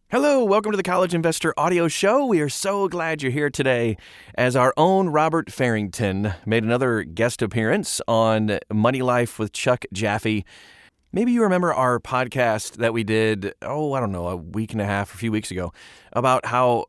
Hello, welcome to the College Investor Audio Show. We are so glad you're here today as our own Robert Farrington made another guest appearance on Money Life with Chuck Jaffe. Maybe you remember our podcast that we did, a week and a half, a few weeks ago, about how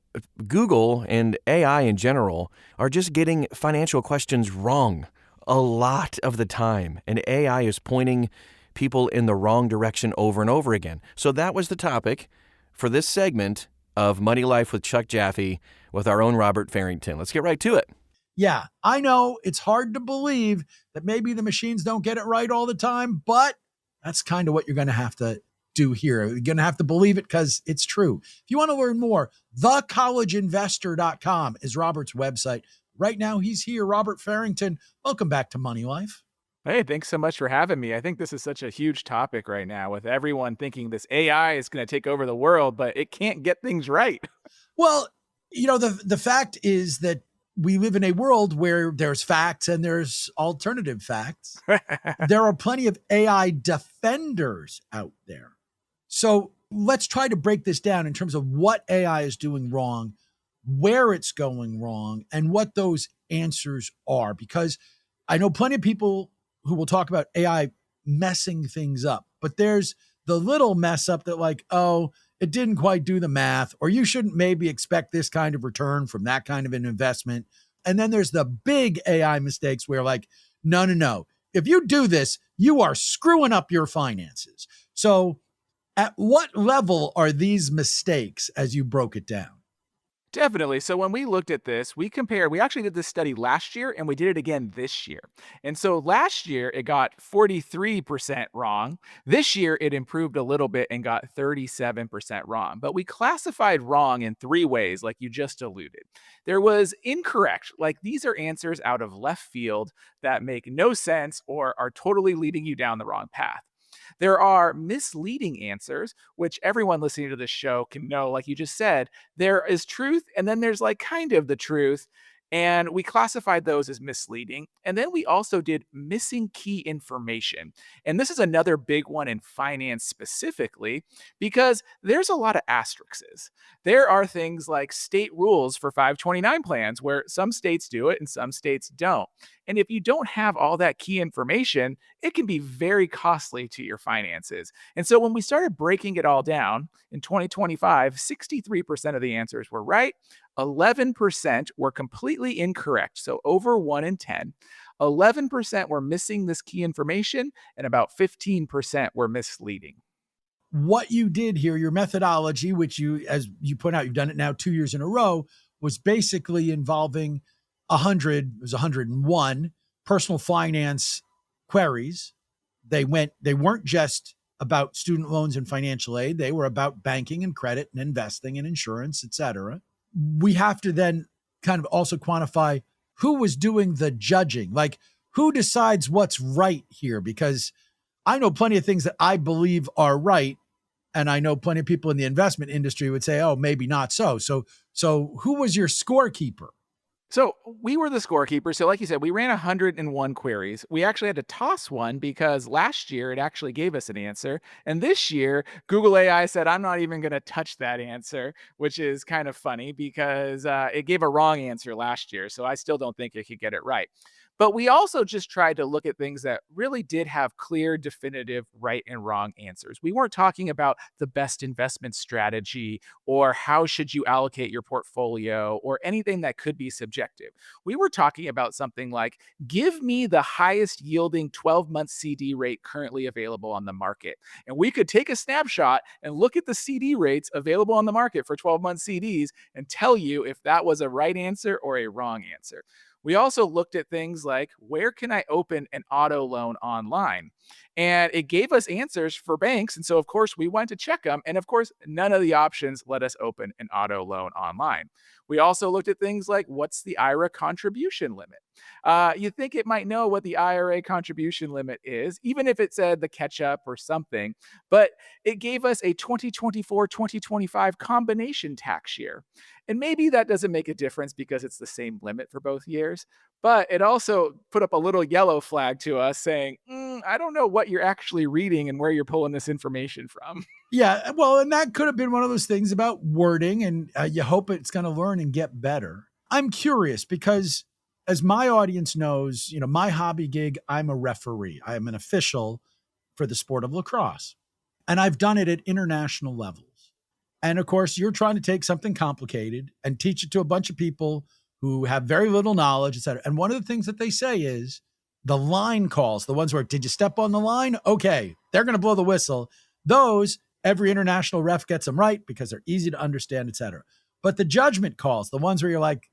Google and AI in general are just getting financial questions wrong a lot of the time. And AI is pointing people in the wrong direction over and over again. So that was the topic for this segment of Money Life with Chuck Jaffe with our own Robert Farrington. Let's get right to it. Yeah, I know it's hard to believe that maybe the machines don't get it right all the time, but that's kind of what you're going to have to do here. You're going to have to believe it because it's true. If you want to learn more, thecollegeinvestor.com is Robert's website. Right now, he's here. Robert Farrington, welcome back to Money Life. Hey, thanks so much for having me. I think this is such a huge topic right now with everyone thinking this AI is going to take over the world, but it can't get things right. Well, the fact is that we live in a world where there's facts and there's alternative facts. There are plenty of AI defenders out there. So let's try to break this down in terms of what AI is doing wrong, where it's going wrong, and what those answers are. Because I know plenty of people who will talk about AI messing things up, but there's the little mess up that it didn't quite do the math, or you shouldn't maybe expect this kind of return from that kind of an investment. And then there's the big AI mistakes where no. If you do this, you are screwing up your finances. So at what level are these mistakes as you broke it down? Definitely. So when we looked at this, we actually did this study last year and we did it again this year. And so last year it got 43% wrong. This year it improved a little bit and got 37% wrong. But we classified wrong in three ways, like you just alluded. There was incorrect, like these are answers out of left field that make no sense or are totally leading you down the wrong path. There are misleading answers, which everyone listening to this show can know, like you just said, there is truth, and then there's like kind of the truth. And we classified those as misleading. And then we also did missing key information. And this is another big one in finance specifically, because there's a lot of asterisks. There are things like state rules for 529 plans where some states do it and some states don't. And if you don't have all that key information, it can be very costly to your finances. And so when we started breaking it all down in 2025, 63% of the answers were right. 11% were completely incorrect, so over 1 in 10. 11% were missing this key information, and about 15% were misleading. What you did here, your methodology, which you, as you point out, you've done it now 2 years in a row, was basically involving 101 personal finance queries. They weren't just about student loans and financial aid. They were about banking and credit and investing and insurance, et cetera. We have to then kind of also quantify who was doing the judging, like who decides what's right here, because I know plenty of things that I believe are right. And I know plenty of people in the investment industry would say, oh, maybe not so. So who was your scorekeeper? So we were the scorekeeper. So like you said, we ran 101 queries. We actually had to toss one because last year it actually gave us an answer. And this year, Google AI said, I'm not even going to touch that answer, which is kind of funny because it gave a wrong answer last year. So I still don't think it could get it right. But we also just tried to look at things that really did have clear, definitive right and wrong answers. We weren't talking about the best investment strategy or how should you allocate your portfolio or anything that could be subjective. We were talking about something like, give me the highest yielding 12-month CD rate currently available on the market. And we could take a snapshot and look at the CD rates available on the market for 12-month CDs and tell you if that was a right answer or a wrong answer. We also looked at things like, where can I open an auto loan online? And it gave us answers for banks. And so, of course, we went to check them. And of course, none of the options let us open an auto loan online. We also looked at things like, what's the IRA contribution limit? You think it might know what the IRA contribution limit is, even if it said the catch up or something, but it gave us a 2024-2025 combination tax year. And maybe that doesn't make a difference because it's the same limit for both years. But it also put up a little yellow flag to us saying, I don't know what you're actually reading and where you're pulling this information from. Yeah, well, and that could have been one of those things about wording, and you hope it's going to learn and get better. I'm curious because, as my audience knows, my hobby gig, I'm a referee. I am an official for the sport of lacrosse, and I've done it at international levels. And of course, you're trying to take something complicated and teach it to a bunch of people who have very little knowledge, et cetera. And one of the things that they say is the line calls, the ones where, did you step on the line? Okay, they're going to blow the whistle. Those, every international ref gets them right because they're easy to understand, et cetera. But the judgment calls, the ones where you're like,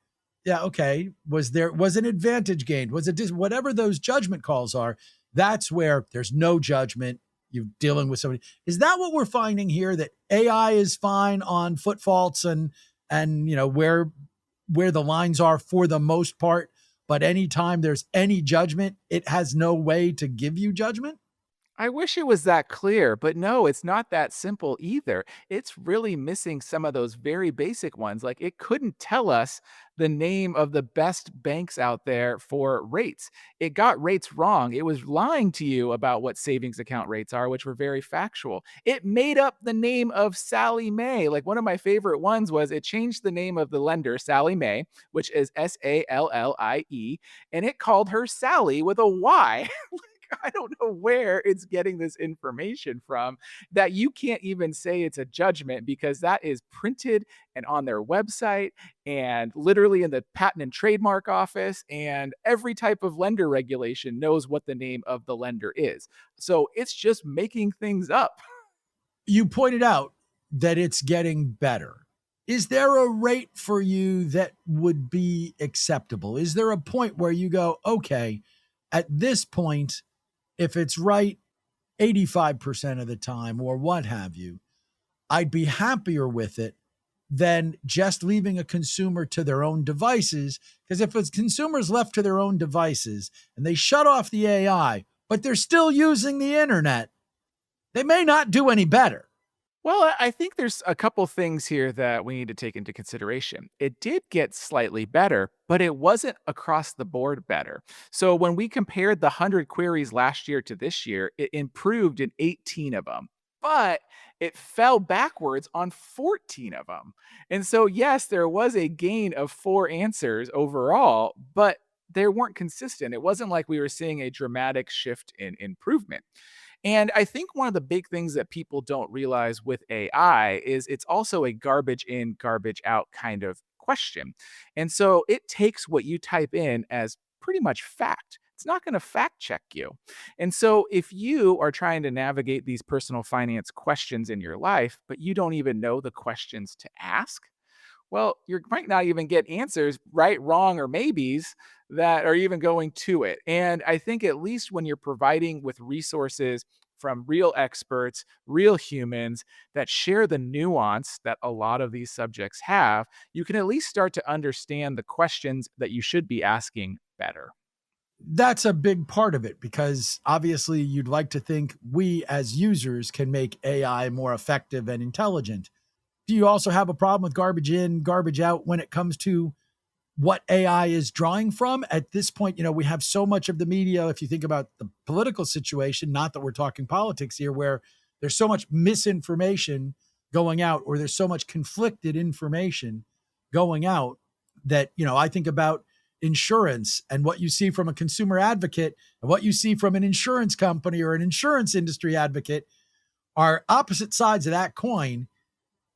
yeah, okay, was an advantage gained? Was it whatever those judgment calls are? That's where there's no judgment. You're dealing with somebody. Is that what we're finding here? That AI is fine on foot faults and where the lines are for the most part, but anytime there's any judgment, it has no way to give you judgment? I wish it was that clear, but no, it's not that simple either. It's really missing some of those very basic ones. Like it couldn't tell us the name of the best banks out there for rates. It got rates wrong. It was lying to you about what savings account rates are, which were very factual. It made up the name of Sally Mae. Like one of my favorite ones was it changed the name of the lender, Sally Mae, which is Sallie, and it called her Sally with a Y. I don't know where it's getting this information from that you can't even say it's a judgment because that is printed and on their website and literally in the patent and trademark office, and every type of lender regulation knows what the name of the lender is. So it's just making things up. You pointed out that it's getting better. Is there a rate for you that would be acceptable? Is there a point where you go, okay, at this point, if it's right 85% of the time or what have you, I'd be happier with it than just leaving a consumer to their own devices? Because if a consumer's left to their own devices and they shut off the AI, but they're still using the internet, they may not do any better. Well, I think there's a couple things here that we need to take into consideration. It did get slightly better, but it wasn't across the board better. So when we compared the 100 queries last year to this year, it improved in 18 of them, but it fell backwards on 14 of them. And so, yes, there was a gain of 4 answers overall, but they weren't consistent. It wasn't like we were seeing a dramatic shift in improvement. And I think one of the big things that people don't realize with AI is it's also a garbage in, garbage out kind of question. And so it takes what you type in as pretty much fact. It's not going to fact check you. And so if you are trying to navigate these personal finance questions in your life, but you don't even know the questions to ask, well, you might not even get answers, right, wrong, or maybes that are even going to it. And I think at least when you're providing with resources from real experts, real humans that share the nuance that a lot of these subjects have, you can at least start to understand the questions that you should be asking better. That's a big part of it because obviously you'd like to think we as users can make AI more effective and intelligent. Do you also have a problem with garbage in, garbage out when it comes to what AI is drawing from? At this point, we have so much of the media. If you think about the political situation, not that we're talking politics here, where there's so much misinformation going out, or there's so much conflicted information going out that, I think about insurance and what you see from a consumer advocate and what you see from an insurance company or an insurance industry advocate are opposite sides of that coin.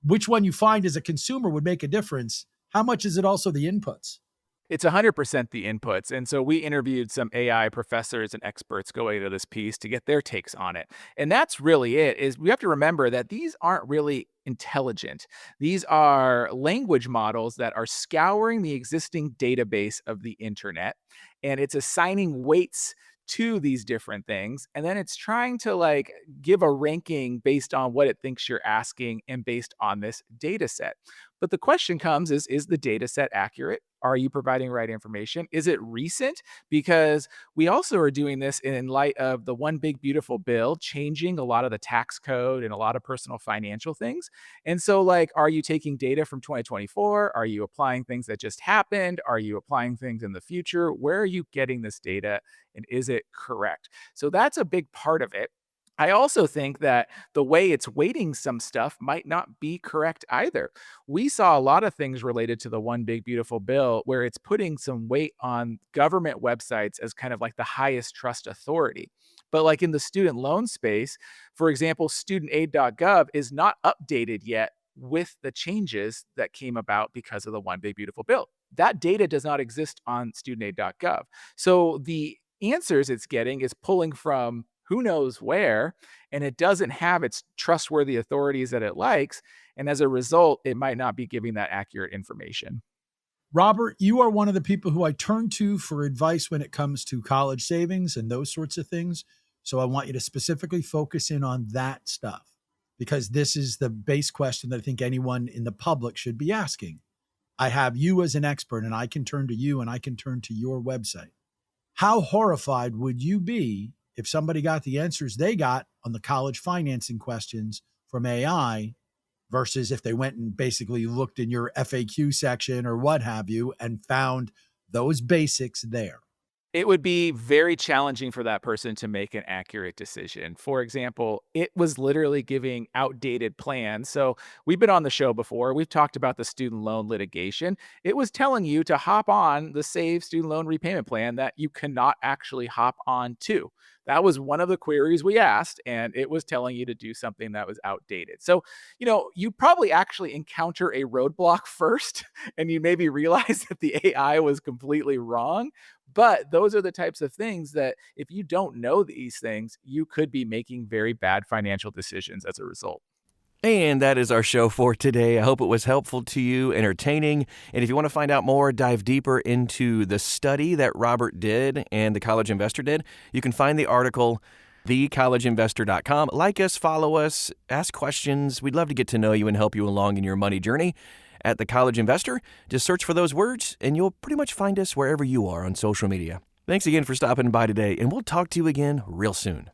Which one you find as a consumer would make a difference. How much is it also the inputs? It's 100% the inputs. And so we interviewed some AI professors and experts going into this piece to get their takes on it. And that's really it. Is we have to remember that these aren't really intelligent. These are language models that are scouring the existing database of the internet, and it's assigning weights to these different things, and then it's trying to give a ranking based on what it thinks you're asking and based on this data set. But the question comes is the data set accurate? Are you providing right information? Is it recent? Because we also are doing this in light of the One Big Beautiful Bill changing a lot of the tax code and a lot of personal financial things. And so, like, are you taking data from 2024? Are you applying things that just happened? Are you applying things in the future? Where are you getting this data? And is it correct? So that's a big part of it. I also think that the way it's weighting some stuff might not be correct either. We saw a lot of things related to the One Big Beautiful Bill where it's putting some weight on government websites as kind of like the highest trust authority. But like in the student loan space, for example, studentaid.gov is not updated yet with the changes that came about because of the One Big Beautiful Bill. That data does not exist on studentaid.gov. So the answers it's getting is pulling from who knows where, and it doesn't have its trustworthy authorities that it likes. And as a result, it might not be giving that accurate information. Robert, you are one of the people who I turn to for advice when it comes to college savings and those sorts of things. So I want you to specifically focus in on that stuff, because this is the base question that I think anyone in the public should be asking. I have you as an expert, and I can turn to you and I can turn to your website. How horrified would you be if somebody got the answers they got on the college financing questions from AI versus if they went and basically looked in your FAQ section or what have you and found those basics there? It would be very challenging for that person to make an accurate decision. For example, it was literally giving outdated plans. So we've been on the show before. We've talked about the student loan litigation. It was telling you to hop on the Save student loan repayment plan that you cannot actually hop on to. That was one of the queries we asked, and it was telling you to do something that was outdated. So, you probably actually encounter a roadblock first, and you maybe realize that the AI was completely wrong. But those are the types of things that if you don't know these things, you could be making very bad financial decisions as a result. And that is our show for today. I hope it was helpful to you, entertaining. And if you want to find out more, dive deeper into the study that Robert did and the College Investor did, you can find the article, thecollegeinvestor.com. Like us, follow us, ask questions. We'd love to get to know you and help you along in your money journey. At The College Investor, just search for those words, and you'll pretty much find us wherever you are on social media. Thanks again for stopping by today, and we'll talk to you again real soon.